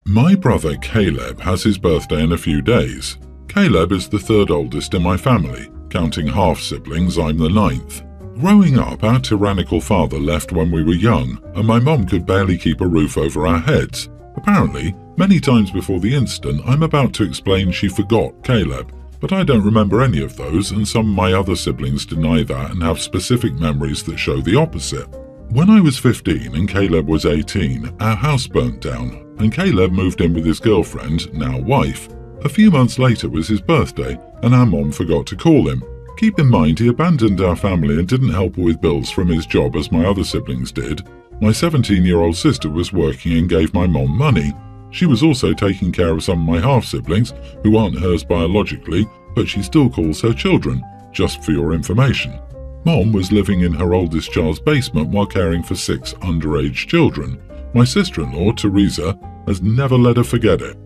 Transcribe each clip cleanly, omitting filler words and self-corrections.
My brother Caleb has his birthday in a few days. Caleb is the third oldest in my family. Counting half-siblings, I'm the ninth. Growing up, our tyrannical father left when we were young, and my mom could barely keep a roof over our heads. Apparently, many times before the incident, I'm about to explain she forgot Caleb, but I don't remember any of those, and some of my other siblings deny that and have specific memories that show the opposite. When I was 15 and Caleb was 18, our house burnt down, and Caleb moved in with his girlfriend, now wife. A few months later was his birthday, and our mom forgot to call him. Keep in mind he abandoned our family and didn't help her with bills from his job as my other siblings did. My 17-year-old sister was working and gave my mom money. She was also taking care of some of my half-siblings, who aren't hers biologically, but she still calls her children, just for your information. Mom was living in her oldest child's basement while caring for 6 underage children. My sister-in-law, Teresa, has never let her forget it.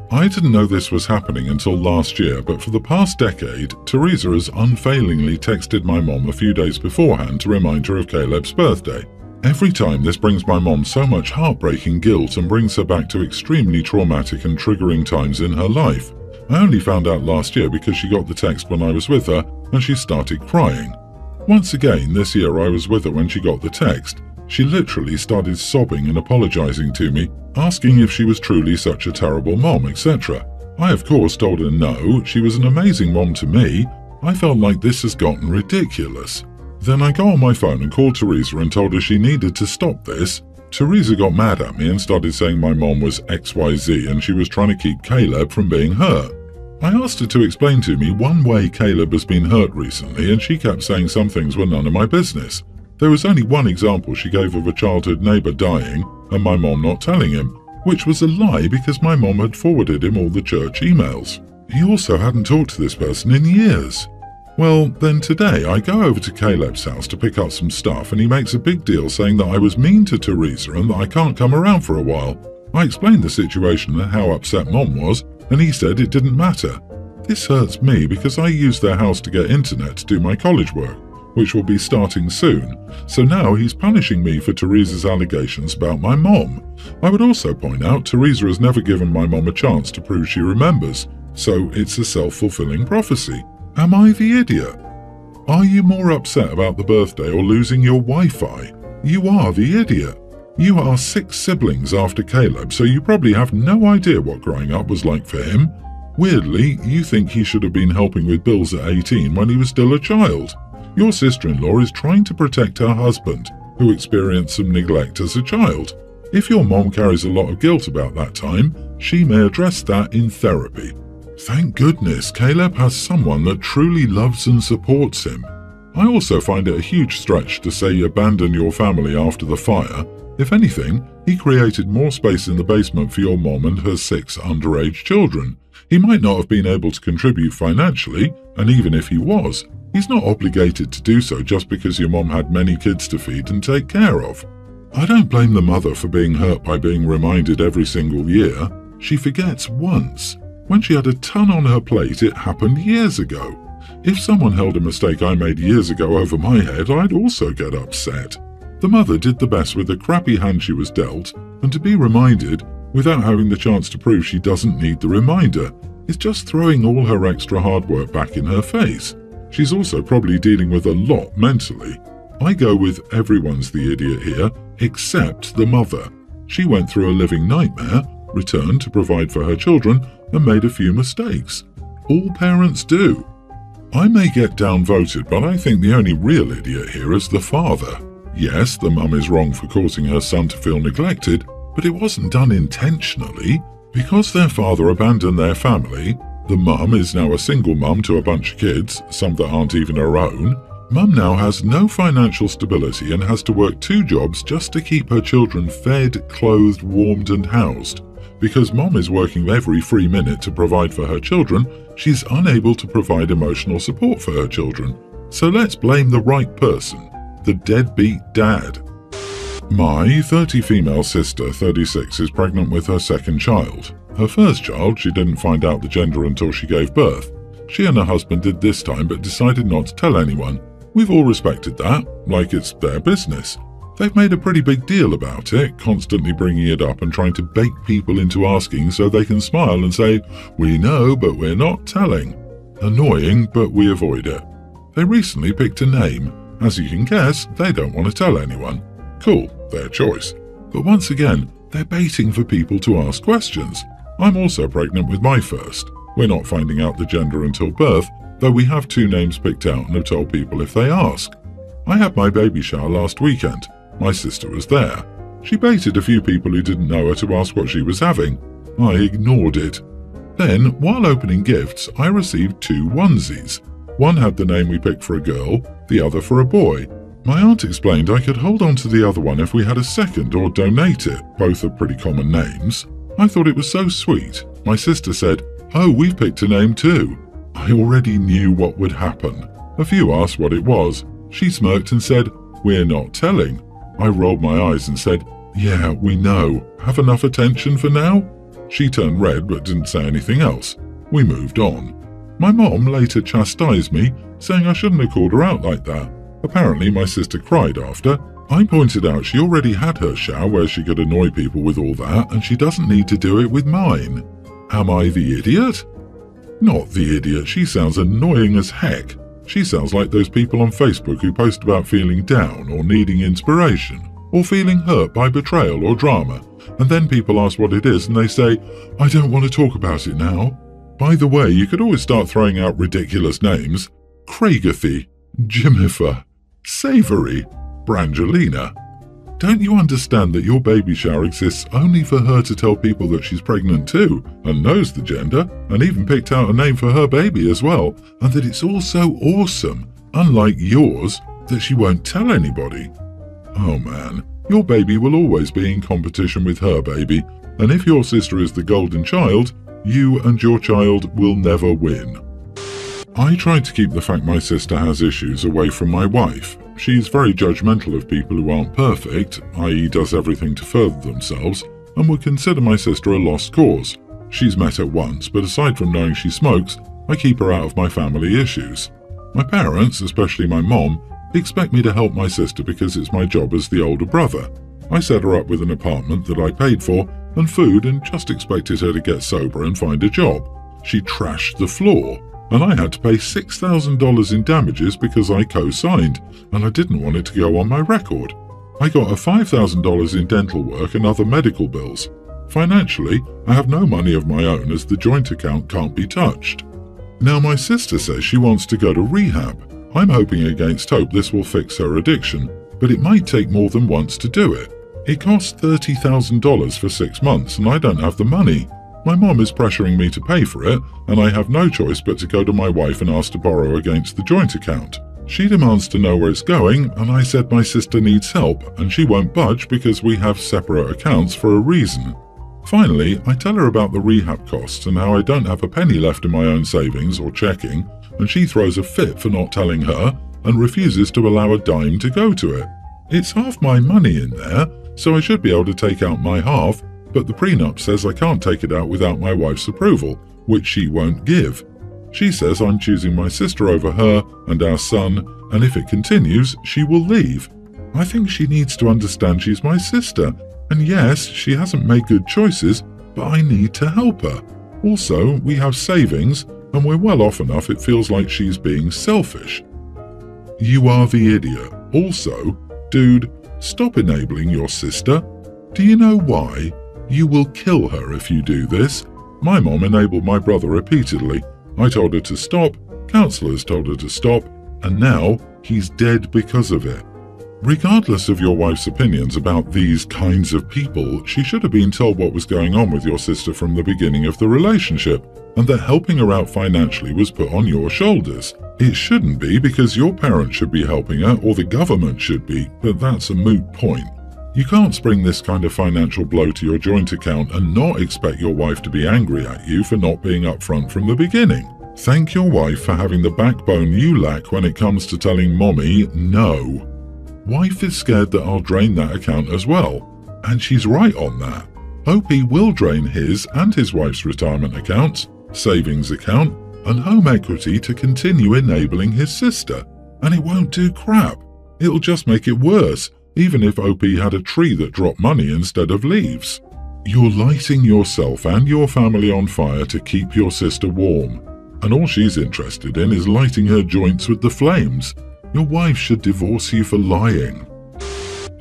I didn't know this was happening until last year, but for the past decade, Teresa has unfailingly texted my mom a few days beforehand to remind her of Caleb's birthday. Every time this brings my mom so much heartbreaking guilt and brings her back to extremely traumatic and triggering times in her life. I only found out last year because she got the text when I was with her and she started crying. Once again this year I was with her when she got the text. She literally started sobbing and apologizing to me, asking if she was truly such a terrible mom, etc. I of course told her no, she was an amazing mom to me. I felt like this has gotten ridiculous. Then I got on my phone and called Teresa and told her she needed to stop this. Teresa got mad at me and started saying my mom was XYZ and she was trying to keep Caleb from being hurt. I asked her to explain to me one way Caleb has been hurt recently, and she kept saying some things were none of my business. There was only one example she gave of a childhood neighbour dying and my mom not telling him, which was a lie because my mom had forwarded him all the church emails. He also hadn't talked to this person in years. Well, then today I go over to Caleb's house to pick up some stuff and he makes a big deal saying that I was mean to Teresa and that I can't come around for a while. I explained the situation and how upset Mom was, and he said it didn't matter. This hurts me because I used their house to get internet to do my college work, which will be starting soon, so now he's punishing me for Teresa's allegations about my mom. I would also point out Teresa has never given my mom a chance to prove she remembers, so it's a self-fulfilling prophecy. Am I the idiot? Are you more upset about the birthday or losing your Wi-Fi? You are the idiot. You are 6 siblings after Caleb, so you probably have no idea what growing up was like for him. Weirdly, you think he should have been helping with bills at 18 when he was still a child. Your sister-in-law is trying to protect her husband, who experienced some neglect as a child. If your mom carries a lot of guilt about that time, she may address that in therapy. Thank goodness Caleb has someone that truly loves and supports him. I also find it a huge stretch to say abandon your family after the fire. If anything, he created more space in the basement for your mom and her 6 underage children. He might not have been able to contribute financially, and even if he was, he's not obligated to do so just because your mom had many kids to feed and take care of. I don't blame the mother for being hurt by being reminded every single year. She forgets once. When she had a ton on her plate, it happened years ago. If someone held a mistake I made years ago over my head, I'd also get upset. The mother did the best with the crappy hand she was dealt, and to be reminded, without having the chance to prove she doesn't need the reminder, is just throwing all her extra hard work back in her face. She's also probably dealing with a lot mentally. I go with everyone's the idiot here, except the mother. She went through a living nightmare, returned to provide for her children, and made a few mistakes. All parents do. I may get downvoted, but I think the only real idiot here is the father. Yes, the mum is wrong for causing her son to feel neglected, but it wasn't done intentionally. Because their father abandoned their family, the mum is now a single mum to a bunch of kids, some that aren't even her own. Mum now has no financial stability and has to work 2 jobs just to keep her children fed, clothed, warmed and housed. Because Mom is working every free minute to provide for her children, she's unable to provide emotional support for her children. So let's blame the right person, the deadbeat dad. My 30 female sister, 36, is pregnant with her 2nd child. Her first child, she didn't find out the gender until she gave birth. She and her husband did this time but decided not to tell anyone. We've all respected that, like it's their business. They've made a pretty big deal about it, constantly bringing it up and trying to bait people into asking so they can smile and say, "We know, but we're not telling." Annoying, but we avoid it. They recently picked a name. As you can guess, they don't want to tell anyone. Cool, their choice. But once again, they're baiting for people to ask questions. I'm also pregnant with my first. We're not finding out the gender until birth, though we have 2 names picked out and have told people if they ask. I had my baby shower last weekend. My sister was there. She baited a few people who didn't know her to ask what she was having. I ignored it. Then, while opening gifts, I received 2 onesies. One had the name we picked for a girl, the other for a boy. My aunt explained I could hold on to the other one if we had a second or donate it. Both are pretty common names. I thought it was so sweet. My sister said, "Oh, we've picked a name too." I already knew what would happen. A few asked what it was. She smirked and said, "We're not telling." I rolled my eyes and said, "Yeah, we know. Have enough attention for now?" She turned red but didn't say anything else. We moved on. My mom later chastised me, saying I shouldn't have called her out like that. Apparently my sister cried after. I pointed out she already had her shower where she could annoy people with all that, and she doesn't need to do it with mine. Am I the idiot? Not the idiot, she sounds annoying as heck. She sounds like those people on Facebook who post about feeling down or needing inspiration, or feeling hurt by betrayal or drama, and then people ask what it is and they say, "I don't want to talk about it now." By the way, you could always start throwing out ridiculous names. Craigathy, Jimifer, Savory, Brangelina. Don't you understand that your baby shower exists only for her to tell people that she's pregnant too, and knows the gender, and even picked out a name for her baby as well, and that it's all so awesome, unlike yours, that she won't tell anybody? Oh man, your baby will always be in competition with her baby, and if your sister is the golden child, you and your child will never win. I tried to keep the fact my sister has issues away from my wife. She's very judgmental of people who aren't perfect, i.e. does everything to further themselves, and would consider my sister a lost cause. She's met her once, but aside from knowing she smokes, I keep her out of my family issues. My parents, especially my mom, expect me to help my sister because it's my job as the older brother. I set her up with an apartment that I paid for, and food, and just expected her to get sober and find a job. She trashed the floor, and I had to pay $6,000 in damages because I co-signed, and I didn't want it to go on my record. I got her $5,000 in dental work and other medical bills. Financially, I have no money of my own as the joint account can't be touched. Now my sister says she wants to go to rehab. I'm hoping against hope this will fix her addiction, but it might take more than once to do it. It costs $30,000 for 6 months and I don't have the money. My mom is pressuring me to pay for it, and I have no choice but to go to my wife and ask to borrow against the joint account. She demands to know where it's going, and I said my sister needs help, and she won't budge because we have separate accounts for a reason. Finally, I tell her about the rehab costs and how I don't have a penny left in my own savings or checking, and she throws a fit for not telling her and refuses to allow a dime to go to it. It's half my money in there, so I should be able to take out my half, but the prenup says I can't take it out without my wife's approval, which she won't give. She says I'm choosing my sister over her and our son, and if it continues, she will leave. I think she needs to understand she's my sister, and yes, she hasn't made good choices, but I need to help her. Also, we have savings, and we're well off enough it feels like she's being selfish. You are the idiot. Also, dude, stop enabling your sister. Do you know why? You will kill her if you do this. My mom enabled my brother repeatedly. I told her to stop, counselors told her to stop, and now he's dead because of it. Regardless of your wife's opinions about these kinds of people, she should have been told what was going on with your sister from the beginning of the relationship, and that helping her out financially was put on your shoulders. It shouldn't be because your parents should be helping her or the government should be, but that's a moot point. You can't spring this kind of financial blow to your joint account and not expect your wife to be angry at you for not being upfront from the beginning. Thank your wife for having the backbone you lack when it comes to telling mommy no. Wife is scared that I'll drain that account as well, and she's right on that. OP will drain his and his wife's retirement accounts, savings account, and home equity to continue enabling his sister, and it won't do crap. It'll just make it worse, even if OP had a tree that dropped money instead of leaves. You're lighting yourself and your family on fire to keep your sister warm, and all she's interested in is lighting her joints with the flames. Your wife should divorce you for lying.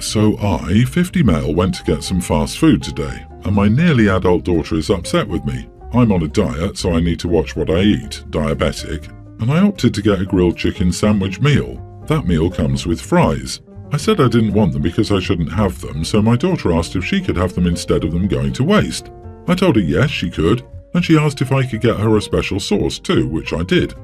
So I, 50 male, went to get some fast food today, and my nearly adult daughter is upset with me. I'm on a diet, so I need to watch what I eat, diabetic, and I opted to get a grilled chicken sandwich meal. That meal comes with fries. I said I didn't want them because I shouldn't have them, so my daughter asked if she could have them instead of them going to waste. I told her yes, she could, and she asked if I could get her a special sauce too, which I did.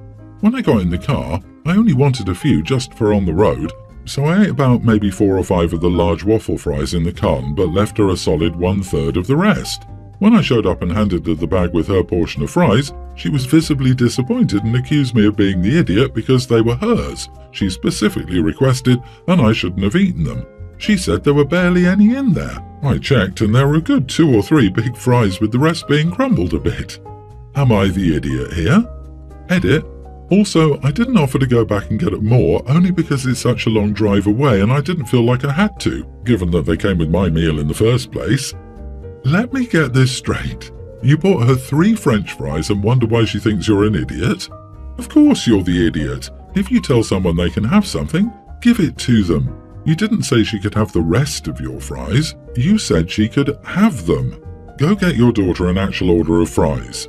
When I got in the car, I only wanted a few just for on the road, so I ate about maybe 4 or 5 of the large waffle fries in the carton but left her a solid 1/3 of the rest. When I showed up and handed her the bag with her portion of fries, she was visibly disappointed and accused me of being the idiot because they were hers. She specifically requested, and I shouldn't have eaten them. She said there were barely any in there. I checked and there were a good 2 or 3 big fries with the rest being crumbled a bit. Am I the idiot here? Edit. Also, I didn't offer to go back and get more only because it's such a long drive away and I didn't feel like I had to, given that they came with my meal in the first place. Let me get this straight. You bought her 3 French fries and wonder why she thinks you're an idiot? Of course you're the idiot. If you tell someone they can have something, give it to them. You didn't say she could have the rest of your fries. You said she could have them. Go get your daughter an actual order of fries.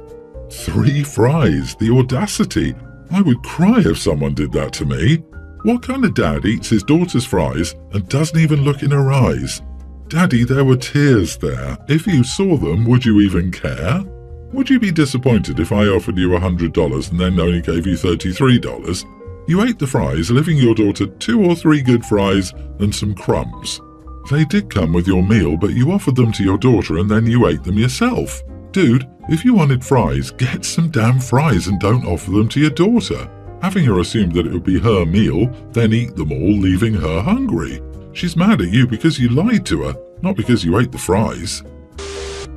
3 fries, the audacity. I would cry if someone did that to me. What kind of dad eats his daughter's fries and doesn't even look in her eyes? Daddy, there were tears there. If you saw them, would you even care? Would you be disappointed if I offered you $100 and then only gave you $33? You ate the fries, leaving your daughter 2 or 3 good fries and some crumbs. They did come with your meal, but you offered them to your daughter and then you ate them yourself. Dude, if you wanted fries, get some damn fries and don't offer them to your daughter. Having her assume that it would be her meal, then eat them all, leaving her hungry. She's mad at you because you lied to her, not because you ate the fries.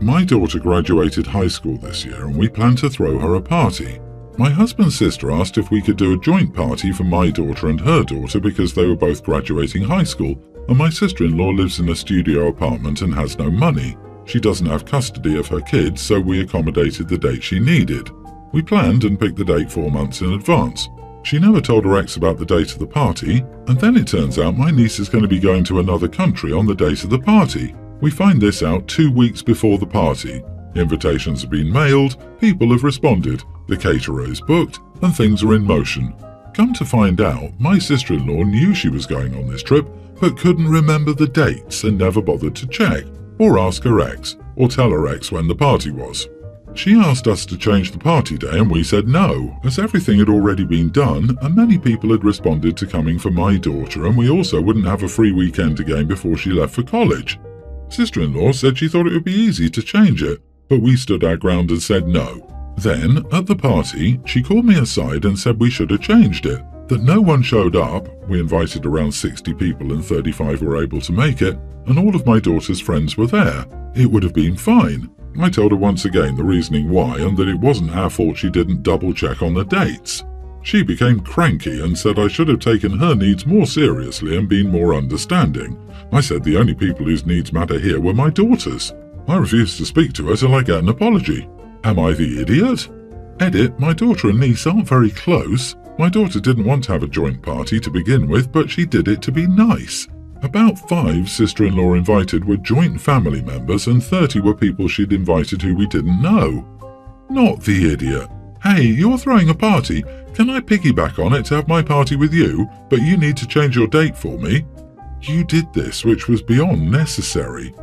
My daughter graduated high school this year and we plan to throw her a party. My husband's sister asked if we could do a joint party for my daughter and her daughter because they were both graduating high school, and my sister-in-law lives in a studio apartment and has no money. She doesn't have custody of her kids, so we accommodated the date she needed. We planned and picked the date 4 months in advance. She never told her ex about the date of the party, and then it turns out my niece is going to be going to another country on the date of the party. We find this out 2 weeks before the party. Invitations have been mailed, people have responded, the caterer is booked, and things are in motion. Come to find out, my sister-in-law knew she was going on this trip, but couldn't remember the dates and never bothered to check, or ask her ex, or tell her ex when the party was. She asked us to change the party day and we said no, as everything had already been done and many people had responded to coming for my daughter, and we also wouldn't have a free weekend again before she left for college. Sister-in-law said she thought it would be easy to change it, but we stood our ground and said no. Then, at the party, she called me aside and said we should have changed it, that no one showed up. We invited around 60 people and 35 were able to make it, and all of my daughter's friends were there. It would have been fine. I told her once again the reasoning why and that it wasn't our fault she didn't double check on the dates. She became cranky and said I should have taken her needs more seriously and been more understanding. I said the only people whose needs matter here were my daughter's. I refused to speak to her till I get an apology. Am I the idiot? Edit, my daughter and niece aren't very close. My daughter didn't want to have a joint party to begin with, but she did it to be nice. About 5 sister-in-law invited were joint family members and 30 were people she'd invited who we didn't know. Not the idiot. Hey, you're throwing a party. Can I piggyback on it to have my party with you, but you need to change your date for me? You did this, which was beyond necessary.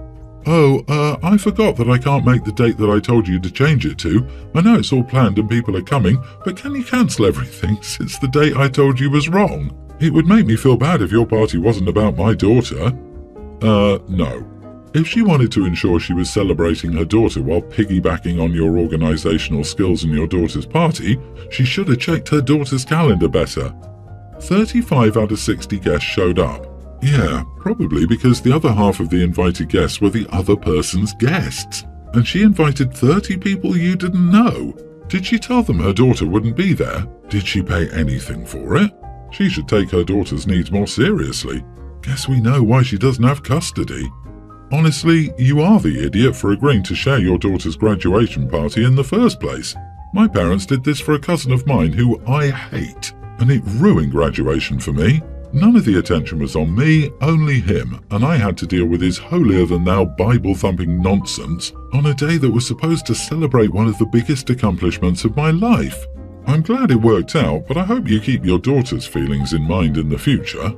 Oh, I forgot that I can't make the date that I told you to change it to. I know it's all planned and people are coming, but can you cancel everything since the date I told you was wrong? It would make me feel bad if your party wasn't about my daughter. No. If she wanted to ensure she was celebrating her daughter while piggybacking on your organisational skills in your daughter's party, she should have checked her daughter's calendar better. 35 out of 60 guests showed up. Yeah, probably because the other half of the invited guests were the other person's guests. And she invited 30 people you didn't know. Did she tell them her daughter wouldn't be there? Did she pay anything for it? She should take her daughter's needs more seriously. Guess we know why she doesn't have custody. Honestly, you are the idiot for agreeing to share your daughter's graduation party in the first place. My parents did this for a cousin of mine who I hate, and it ruined graduation for me. None of the attention was on me, only him, and I had to deal with his holier-than-thou Bible-thumping nonsense on a day that was supposed to celebrate one of the biggest accomplishments of my life. I'm glad it worked out, but I hope you keep your daughter's feelings in mind in the future.